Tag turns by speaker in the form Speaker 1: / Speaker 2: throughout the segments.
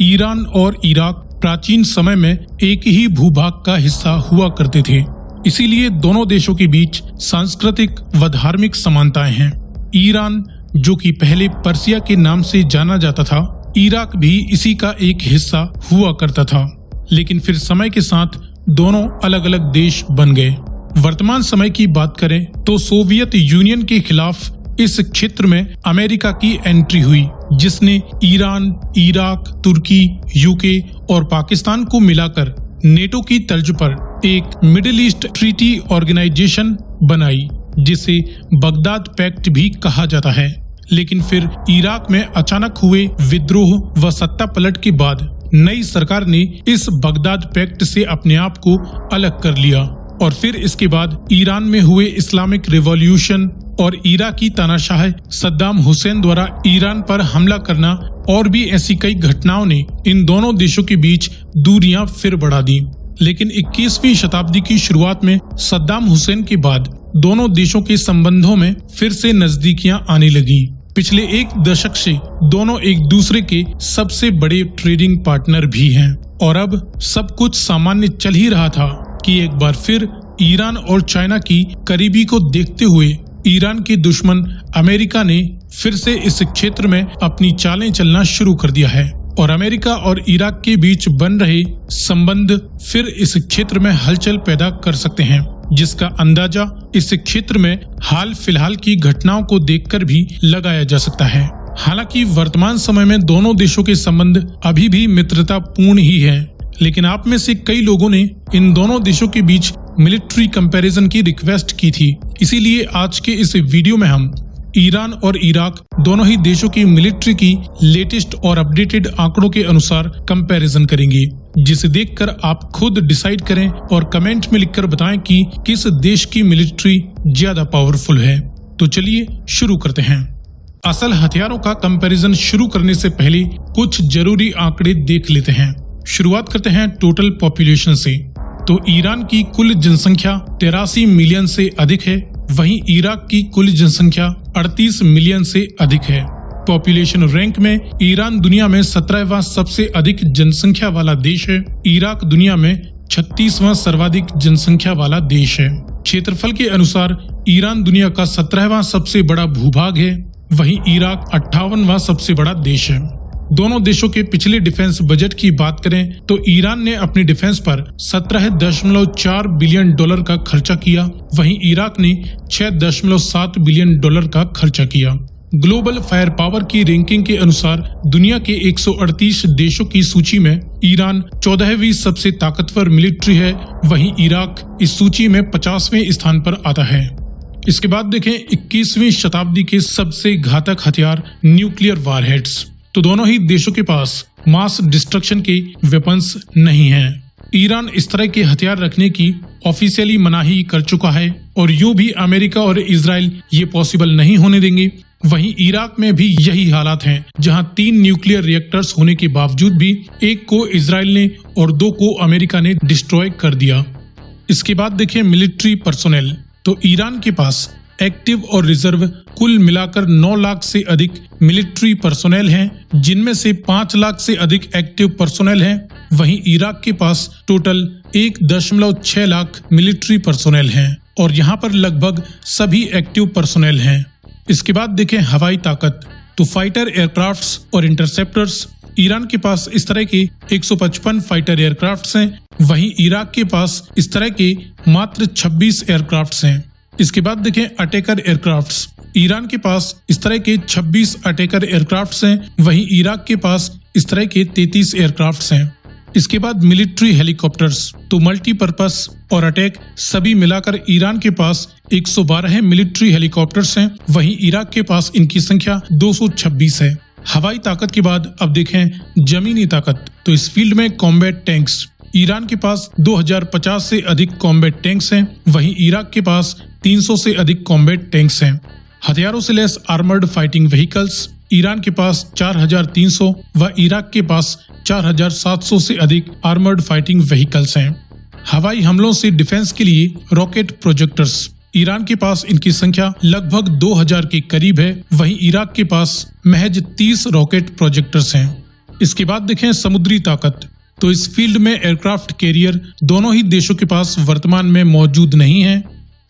Speaker 1: Iran और Iraq प्राचीन समय में एक ही भूभाग का हिस्सा हुआ करते थे। इसीलिए दोनों देशों के बीच सांस्कृतिक व धार्मिक समानताएं हैं। ईरान, जो कि पहले पर्सिया के नाम से जाना जाता था, इराक भी इसी का एक हिस्सा हुआ करता था, लेकिन फिर समय के साथ दोनों अलग अलग देश बन गए। वर्तमान समय की बात करें तो सोवियत यूनियन के खिलाफ इस क्षेत्र में अमेरिका की एंट्री हुई, जिसने ईरान, इराक, तुर्की, यूके और पाकिस्तान को मिलाकर नेटो की तर्ज पर एक मिडिल ईस्ट ट्रीटी ऑर्गेनाइजेशन बनाई, जिसे बगदाद पैक्ट भी कहा जाता है। लेकिन फिर इराक में अचानक हुए विद्रोह व सत्ता पलट के बाद नई सरकार ने इस बगदाद पैक्ट से अपने आप को अलग कर लिया और फिर इसके बाद ईरान में हुए इस्लामिक रिवॉल्यूशन और इराकी तानाशाह सद्दाम हुसैन द्वारा ईरान पर हमला करना और भी ऐसी कई घटनाओं ने इन दोनों देशों के बीच दूरियां फिर बढ़ा दी। लेकिन 21वीं शताब्दी की शुरुआत में सद्दाम हुसैन के बाद दोनों देशों के संबंधों में फिर से नजदीकियां आने लगी। पिछले एक दशक से दोनों एक दूसरे के सबसे बड़े ट्रेडिंग पार्टनर भी हैं और अब सब कुछ सामान्य चल ही रहा था कि एक बार फिर ईरान और चाइना की करीबी को देखते हुए ईरान के दुश्मन अमेरिका ने फिर से इस क्षेत्र में अपनी चालें चलना शुरू कर दिया है और अमेरिका और इराक के बीच बन रहे संबंध फिर इस क्षेत्र में हलचल पैदा कर सकते हैं, जिसका अंदाजा इस क्षेत्र में हाल फिलहाल की घटनाओं को देखकर भी लगाया जा सकता है। हालांकि वर्तमान समय में दोनों देशों के संबंध अभी भी मित्रतापूर्ण ही है, लेकिन आप में से कई लोगों ने इन दोनों देशों के बीच मिलिट्री कंपैरिजन की रिक्वेस्ट की थी। इसीलिए आज के इस वीडियो में हम ईरान और इराक दोनों ही देशों की मिलिट्री की लेटेस्ट और अपडेटेड आंकड़ों के अनुसार कंपैरिजन करेंगे, जिसे देखकर आप खुद डिसाइड करें और कमेंट में लिखकर बताएं कि किस देश की मिलिट्री ज्यादा पावरफुल है। तो चलिए शुरू करते हैं। असल हथियारों का कंपैरिजन शुरू करने से पहले कुछ जरूरी आंकड़े देख लेते हैं। शुरुआत करते हैं टोटल पॉपुलेशन से। तो ईरान की कुल जनसंख्या 83 मिलियन से अधिक है, वहीं इराक की कुल जनसंख्या 38 मिलियन से अधिक है। पॉपुलेशन रैंक में ईरान दुनिया में 17वां सबसे अधिक जनसंख्या वाला देश है। इराक दुनिया में 36वां सर्वाधिक जनसंख्या वाला देश है। क्षेत्रफल के अनुसार ईरान दुनिया का 17वां सबसे बड़ा भूभाग है, वहीं इराक 58वां सबसे बड़ा देश है। दोनों देशों के पिछले डिफेंस बजट की बात करें तो ईरान ने अपनी डिफेंस पर 17.4 बिलियन डॉलर का खर्चा किया, वहीं इराक ने 6.7 बिलियन डॉलर का खर्चा किया। ग्लोबल फायर पावर की रैंकिंग के अनुसार दुनिया के 138 देशों की सूची में ईरान 14वीं सबसे ताकतवर मिलिट्री है, वहीं इराक इस सूची में 50वें स्थान पर आता है। इसके बाद देखें 21वीं शताब्दी के सबसे घातक हथियार न्यूक्लियर वॉरहेड्स। तो दोनों ही देशों के पास मास डिस्ट्रक्शन के वेपन्स नहीं हैं। ईरान इस तरह के हथियार रखने की ऑफिशियली मनाही कर चुका है और यूं भी अमेरिका और इजराइल ये पॉसिबल नहीं होने देंगे। वहीं इराक में भी यही हालात हैं, जहां 3 न्यूक्लियर रिएक्टर्स होने के बावजूद भी एक को इजराइल ने और 2 को अमेरिका ने डिस्ट्रॉय कर दिया। इसके बाद देखें मिलिट्री पर्सोनेल। तो ईरान के पास एक्टिव और रिजर्व कुल मिलाकर 9 लाख से अधिक मिलिट्री पर्सोनेल हैं, जिनमें से 5 लाख से अधिक एक्टिव पर्सोनेल हैं। वहीं इराक के पास टोटल 1.6 लाख मिलिट्री पर्सोनेल हैं और यहां पर लगभग सभी एक्टिव पर्सोनेल हैं। इसके बाद देखें हवाई ताकत। तो फाइटर एयरक्राफ्ट्स और इंटरसेप्टर्स। ईरान के पास इस तरह के 155 फाइटर एयरक्राफ्ट्स हैं, वहीं इराक के पास इस तरह के मात्र 26 एयरक्राफ्ट्स हैं। इसके बाद देखें अटैकर एयरक्राफ्ट्स। ईरान के पास इस तरह के 26 अटैकर एयरक्राफ्ट्स हैं, वहीं इराक के पास इस तरह के 33 एयरक्राफ्ट्स हैं। इसके बाद मिलिट्री हेलीकॉप्टर्स। तो मल्टीपर्पस और अटैक सभी मिलाकर ईरान के पास 112 मिलिट्री हेलीकॉप्टर्स हैं, वहीं इराक के पास इनकी संख्या 226 है। हवाई ताकत के बाद अब देखें जमीनी ताकत। तो इस फील्ड में कॉम्बैट टैंक्स। ईरान के पास 2050 से अधिक कॉम्बैट टैंक्स हैं, वहीं इराक के पास 300 से अधिक कॉम्बैट टैंक्स हैं। हथियारों से lace armoured fighting vehicles. Iran के पास 4300 व इराक के पास 4700 से अधिक आर्मर्ड फाइटिंग व्हीकल्स हैं। हवाई हमलों से डिफेंस के लिए रॉकेट प्रोजेक्टर्स। ईरान के पास इनकी संख्या लगभग 2000 के करीब है, वहीं इराक के पास महज 30 रॉकेट प्रोजेक्टर्स हैं। इसके बाद देखें समुद्री ताकत, तो इस फील्ड में एयरक्राफ्ट कैरियर दोनों ही देशों के पास वर्तमान में मौजूद नहीं है।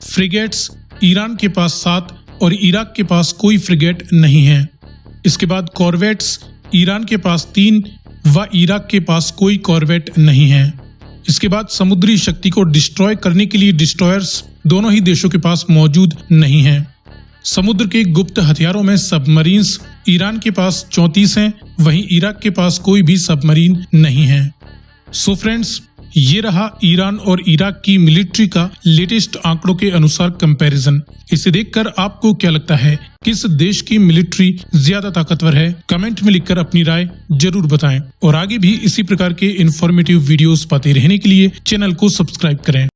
Speaker 1: फ्रिगेट्स, ईरान के पास 7 और इराक के पास कोई फ्रिगेट नहीं है। इसके बाद कॉर्वेट्स, ईरान के पास 3 व इराक के पास कोई कॉर्वेट नहीं है। इसके बाद समुद्री शक्ति को डिस्ट्रॉय करने के लिए डिस्ट्रॉयर्स दोनों ही देशों के पास मौजूद नहीं है। समुद्र के गुप्त हथियारों में सबमरीन्स ईरान के पास 34 हैं, वहीं इराक के पास कोई भी सबमरीन नहीं है। सो फ्रेंड्स, ये रहा ईरान और इराक की मिलिट्री का लेटेस्ट आंकड़ों के अनुसार कंपैरिजन। इसे देखकर आपको क्या लगता है, किस देश की मिलिट्री ज्यादा ताकतवर है? कमेंट में लिखकर अपनी राय जरूर बताएं और आगे भी इसी प्रकार के इंफॉर्मेटिव वीडियोस पाते रहने के लिए चैनल को सब्सक्राइब करें।